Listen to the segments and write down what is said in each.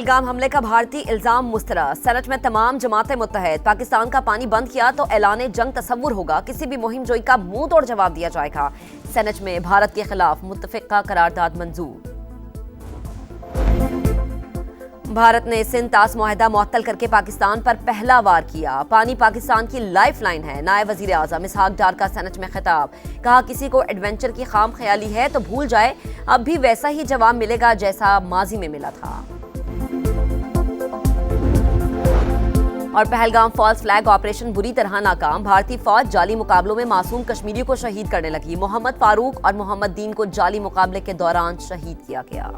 पहलगाम हमले का भारतीय इल्जाम मुस्तरद। सेनेट में तमाम जमातें मुत्तहद। पाकिस्तान का पानी बंद किया तो ऐलान जंग तस्वुर होगा। किसी भी मुहिम जोई का मुंह तोड़ जवाब दिया जाएगा। सेनेट में भारत के खिलाफ मुत्तफिका करारदाद मंजूर। भारत ने सिंध तास मुआहदा मुअत्तल करके पाकिस्तान पर पहला वार किया। पानी पाकिस्तान की लाइफ लाइन है। नायब वजीर आजम इसहाक डार का सेनेट में खिताब। कहा, किसी को एडवेंचर की खाम ख्याली है तो भूल जाए, अब भी वैसा ही जवाब मिलेगा जैसा माजी में मिला था। और पहलगाम फॉल्स फ्लैग ऑपरेशन बुरी तरह नाकाम। भारतीय फौज जाली मुकाबलों में मासूम कश्मीरियों को शहीद करने लगी। मोहम्मद फारूक और मोहम्मद दीन को जाली मुकाबले के दौरान शहीद किया गया।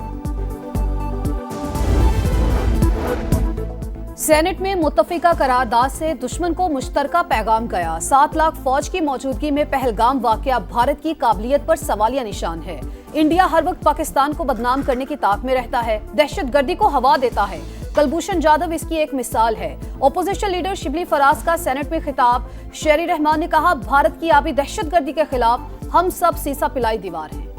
सेनेट में मुत्तफिका करारदाद से दुश्मन को मुश्तरका पैगाम गया। 7 लाख फौज की मौजूदगी में पहलगाम वाकया भारत की काबिलियत पर सवालिया निशान है। इंडिया हर वक्त पाकिस्तान को बदनाम करने की ताक में रहता है, दहशतगर्दी को हवा देता है। कुलभूषण जाधव इसकी एक मिसाल है। ओपोजिशन लीडर शिबली फराज का सेनेट में खिताब। शेरी रहमान ने कहा, भारत की आबी दहशतगर्दी के खिलाफ हम सब सीसा पिलाई दीवार हैं।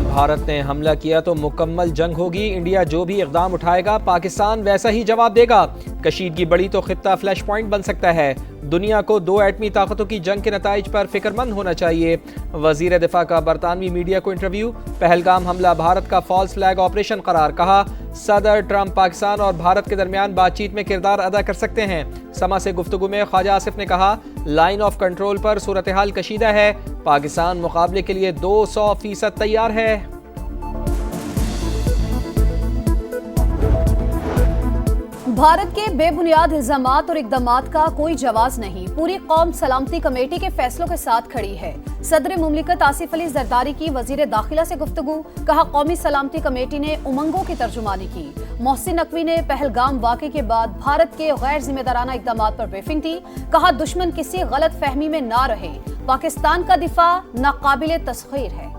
भारत ने हमला किया तो मुकम्मल जंग होगी। इंडिया जो भी इक़दाम उठाएगा पाकिस्तान वैसा ही जवाब देगा। कशीदगी बढ़ी तो खित्ता फ्लैश पॉइंट बन सकता है। दुनिया को 2 एटमी ताकतों की जंग के नताइज पर फिक्रमंद होना चाहिए। वजीर दिफा का बरतानवी मीडिया को इंटरव्यू। पहलगाम हमला भारत का फॉल्स फ्लैग ऑपरेशन करार। कहा, सदर ट्रंप पाकिस्तान और भारत के दरमियान बातचीत में किरदार अदा कर सकते हैं। समा से गुफ्तगू में ख्वाजा आसिफ ने कहा, लाइन ऑफ कंट्रोल पर सूरत हाल कशीदा है। पाकिस्तान मुकाबले के लिए 200% तैयार है। भारत के बेबुनियाद इल्जामात और इकदामात का कोई जवाब नहीं। पूरी कौम सलामती कमेटी के फैसलों के साथ खड़ी है। सदर मुमलिकत आसिफ अली जरदारी की वजीर दाखिला से गुफ्तगू। कहा, कौमी सलामती कमेटी ने उमंगों की तर्जुमानी की। मोहसिन नकवी ने पहलगाम वाक़े के बाद भारत के गैर जिम्मेदाराना इकदामात पर ब्रीफिंग दी। कहा, दुश्मन किसी गलत फहमी में ना रहे। पाकिस्तान का दिफा नाकाबिले तस्खीर है।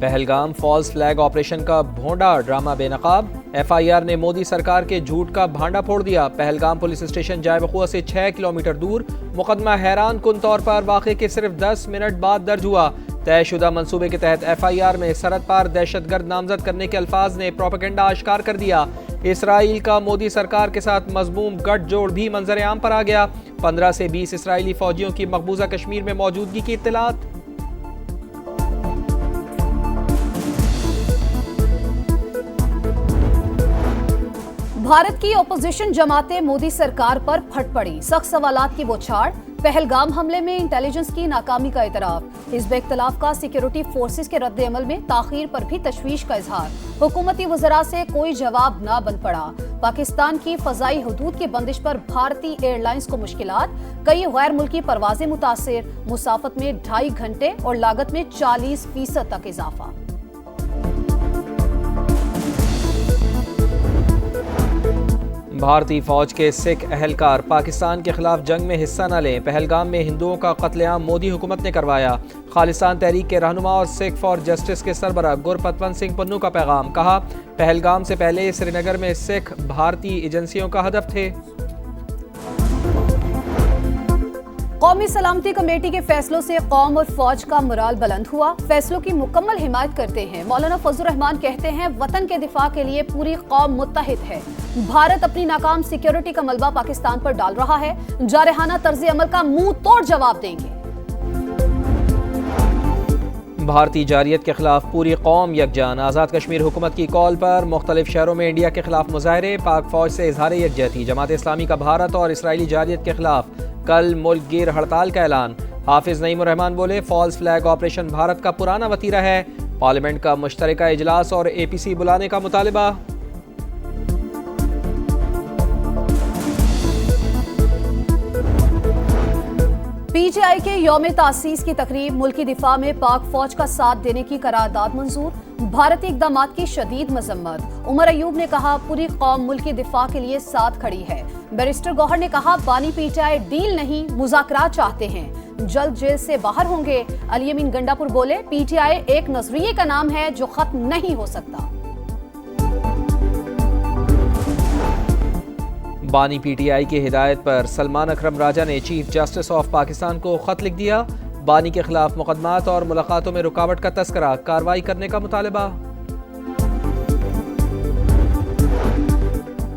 पहलगाम फॉल्स फ्लैग ऑपरेशन का भोंडा ड्रामा बेनकाब। FIR ने मोदी सरकार के झूठ का भांडा फोड़ दिया। पहलगाम पुलिस स्टेशन जाए वक़ुआ से 6 किलोमीटर दूर। मुकदमा हैरान कुन तौर पर वाक़े के सिर्फ 10 मिनट बाद दर्ज हुआ। तयशुदा मंसूबे के तहत FIR में सरहद पार दहशतगर्द नामजद करने के अल्फाज ने प्रोपेगेंडा आश्कार कर दिया। इसराइल का मोदी सरकार के साथ मजमूम गठजोड़ भी मंजर आम पर आ गया। 15 से 20 इसराइली फौजियों की मकबूजा कश्मीर में मौजूदगी की इत्तलात। भारत की ओपोजिशन जमातें मोदी सरकार पर फट पड़ी। सख्त सवालात की बौछार। पहलगाम हमले में इंटेलिजेंस की नाकामी का इतराफ। हिज़्ब इख्तिलाफ का सिक्योरिटी फोर्सेस के रद्द अमल में ताखीर पर भी तशवीश का इजहार। हुकूमती वज़रा से कोई जवाब ना बन पड़ा। पाकिस्तान की फ़ज़ाई हदूद की बंदिश पर भारतीय एयरलाइंस को मुश्किलात। कई गैर मुल्की परवाजें मुतासिर। मुसाफत में 2.5 घंटे और लागत में 40% तक इजाफा। भारतीय फौज के सिख अहलकार पाकिस्तान के खिलाफ जंग में हिस्सा न लें। पहलगाम में हिंदुओं का कत्लेआम मोदी हुकूमत ने करवाया। खालिस्तान तहरीक के रहनुमा और सिख फॉर जस्टिस के सरबराह गुरपतवंत सिंह पन्नू का पैगाम। कहा, पहलगाम से पहले श्रीनगर में सिख भारतीय एजेंसियों का हदफ थे। कौमी सलामती कमेटी के फैसलों से कौम और फौज का मोराल बुलंद हुआ। फैसलों की मुकम्मल हिमायत करते हैं। मौलाना फजलुर रहमान कहते हैं, वतन के दिफा के लिए पूरी कौम मुत्तहिद है। भारत अपनी नाकाम सिक्योरिटी का मलबा पाकिस्तान पर डाल रहा है। जारहाना तर्ज अमल का मुंह तोड़ जवाब देंगे। भारतीय जारियत के खिलाफ पूरी कौम यकजान। आज़ाद कश्मीर हुकूमत की कॉल पर मुख्तलिफ शहरों में इंडिया के खिलाफ मुजाहरे। पाक फौज से इजहार यकजहती। जमात इस्लामी का भारत और इसराइली जारियत के खिलाफ कल मुल्क गिर हड़ताल का ऐलान। हाफिज नईमुर रहमान बोले, फॉल्स फ्लैग ऑपरेशन भारत का पुराना वतीरा है। पार्लियामेंट का मुश्तरका इजलास और APC बुलाने का मुतालिबा। PTI के यौम तासीस की तकरीब। मुल्की दिफा में पाक फौज का साथ देने की करारदाद मंजूर। भारतीय इक़दामात की शदीद मजम्मत। उमर अयूब ने कहा, पूरी कौम मुल्की दिफा के लिए साथ खड़ी है। बैरिस्टर गौहर ने कहा, बानी PTI डील नहीं मुज़ाकरात चाहते हैं। जल्द जेल से बाहर होंगे। अली अमीन गंडापुर बोले, PTI एक नजरिए का नाम है जो खत्म नहीं हो सकता। बानी PTI की हिदायत पर सलमान अकरम राजा ने चीफ जस्टिस ऑफ पाकिस्तान को खत लिख दिया। बानी के खिलाफ मुकदमात और मुलाकातों में रुकावट का तस्करा, कार्रवाई करने का मुतालबा।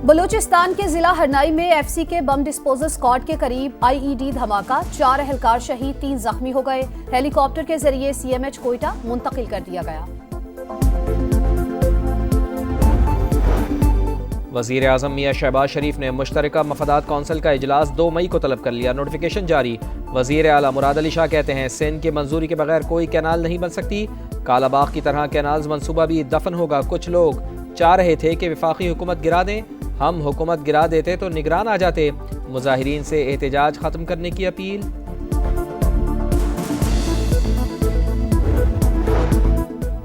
बलूचिस्तान के जिला हरनाई में एफसी के बम डिस्पोजल स्क्वाड के करीब आईईडी धमाका, 4 एहलकार शहीद, 3 जख्मी हो गए। हेलीकॉप्टर के जरिए सीएमएच कोयटा मुंतकिल कर दिया गया। वज़ीर आज़म मियां शहबाज शरीफ ने मुश्तरका मफादात कौंसिल का इजलास 2 मई को तलब कर लिया, नोटिफिकेशन जारी। वज़ीर आला मुराद अली शाह कहते हैं सिंध की मंजूरी के बगैर कोई कैनाल नहीं बन सकती। कालाबाग की तरह कैनाल्स मंसूबा भी दफन होगा। कुछ लोग चाह रहे थे कि वफाकी हुकूमत गिरा दें, हम हुकूमत गिरा देते तो निगरान आ जाते। मुजाहिरीन से एहतजाज खत्म करने की अपील।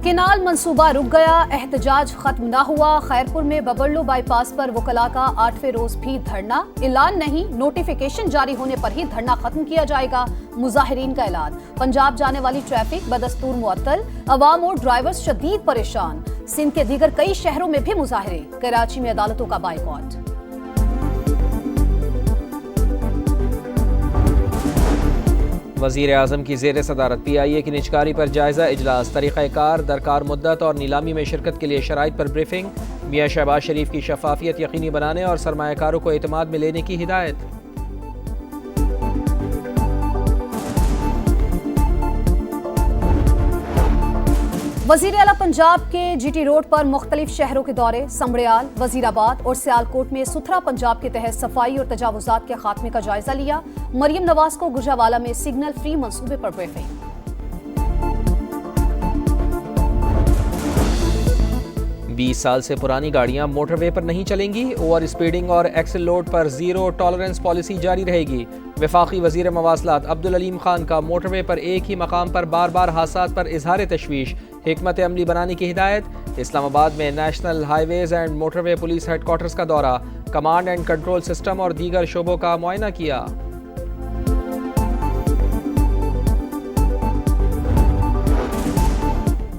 केनाल मंसूबा रुक गया, एहतजाज खत्म न हुआ। खैरपुर में बबरलो बाईपास पर वकला का 8वें रोज भी धरना। ऐलान नहीं, नोटिफिकेशन जारी होने पर ही धरना खत्म किया जाएगा, मुजाहिरीन का ऐलान। पंजाब जाने वाली ट्रैफिक बदस्तूर मुअत्तल, अवाम और ड्राइवर्स शदीद परेशान। सिंध के दीगर कई शहरों में भी मुजाहरे, कराची में अदालतों का बाइकॉट। वज़ीर आज़म की ज़ेर सदारत PIA की निजकारी पर जायज़ा इजलास, तरीक़ाकार, दरकार मुद्दत और नीलामी में शिरकत के लिए शराइत पर ब्रीफिंग। मियां शहबाज शरीफ की शफाफियत यकीनी बनाने और सरमायाकारों को एतमाद में लेने की हिदायत। वज़ीर आला पंजाब के GT रोड पर मुख्तलिफ शहरों के दौरे, समड़ियाल, वजीराबाद और सियालकोट में सुथरा पंजाब के तहत सफाई और तजावुजात के खात्मे का जायजा लिया। मरियम नवाज को गुजरावाला में सिग्नल फ्री मंसूबे पर ब्रीफिंग। 20 साल से पुरानी गाड़ियां मोटरवे पर नहीं चलेंगी। ओवर स्पीडिंग और एक्सल लोड पर जीरो टॉलरेंस पॉलिसी जारी रहेगी। वफाकी वजीर मवासलात अब्दुल अलीम खान का मोटरवे पर एक ही मकाम पर बार बार हादसात पर इजहार तशवीश, हिकमत अमली बनाने की हिदायत। इस्लामाबाद में national highways and motorway police headquarters का दौरा, कमांड एंड कंट्रोल सिस्टम और दीगर शोबों का मुआयना किया।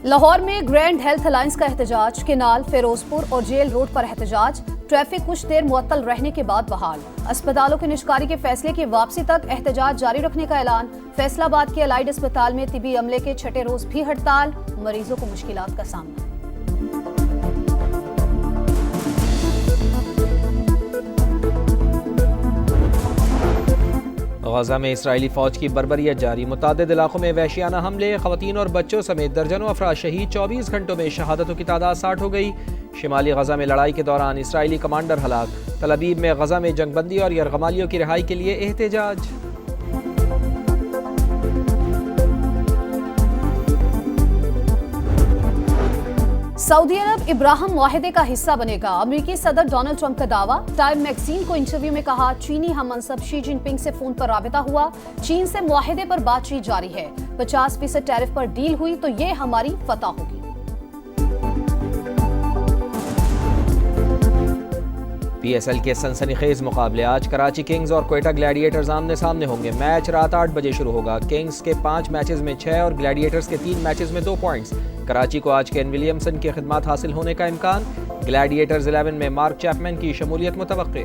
लाहौर में ग्रैंड हेल्थ अलायंस का एहतजाज, केनाल, फिरोजपुर और जेल रोड पर एहतजाज। ट्रैफिक कुछ देर मुअत्तल रहने के बाद बहाल। अस्पतालों की निजकारी के फैसले की वापसी तक एहतजाज जारी रखने का ऐलान। फैसलाबाद के अलाइड अस्पताल में तिबी अमले के 6ठे रोज भी हड़ताल, मरीजों को मुश्किलात का सामना। गजा में इसराइली फौज की बर्बरियत जारी, मुतादिद इलाकों में वहशियाना हमले, खवातीन और बच्चों समेत दर्जनों अफराद शहीद। 24 घंटों में शहादतों की तादाद 60 हो गई। शिमाली गजा में लड़ाई के दौरान इसराइली कमांडर हलाक। तल अबीब में गजा में जंगबंदी और यरगमालियों की रिहाई के लिए एहतजाज। सऊदी अरब इब्राहिम मुआहिदे का हिस्सा बनेगा, अमेरिकी सदर डोनाल्ड ट्रंप का दावा। टाइम मैगजीन को इंटरव्यू में कहा, चीनी हम मनसब शी जिनपिंग से फोन पर राबिता हुआ। चीन से मुआहिदे पर बातचीत जारी है। 50% टैरिफ पर डील हुई तो ये हमारी फतह होगी। PSL के सनसनीखेज मुकाबले, आज कराची किंग्स और क्वेटा ग्लैडिएटर्स आमने सामने होंगे। मैच रात 8 बजे शुरू होगा। किंग्स के 5 मैचेस में 6 और ग्लैडिएटर्स के 3 मैचेस में 2 पॉइंट्स। कराची को आज केन विलियमसन की खिदमत हासिल होने का इम्कान। ग्लैडिएटर्स 11 में मार्क चैपमैन की शमूलियत मुतवक्के।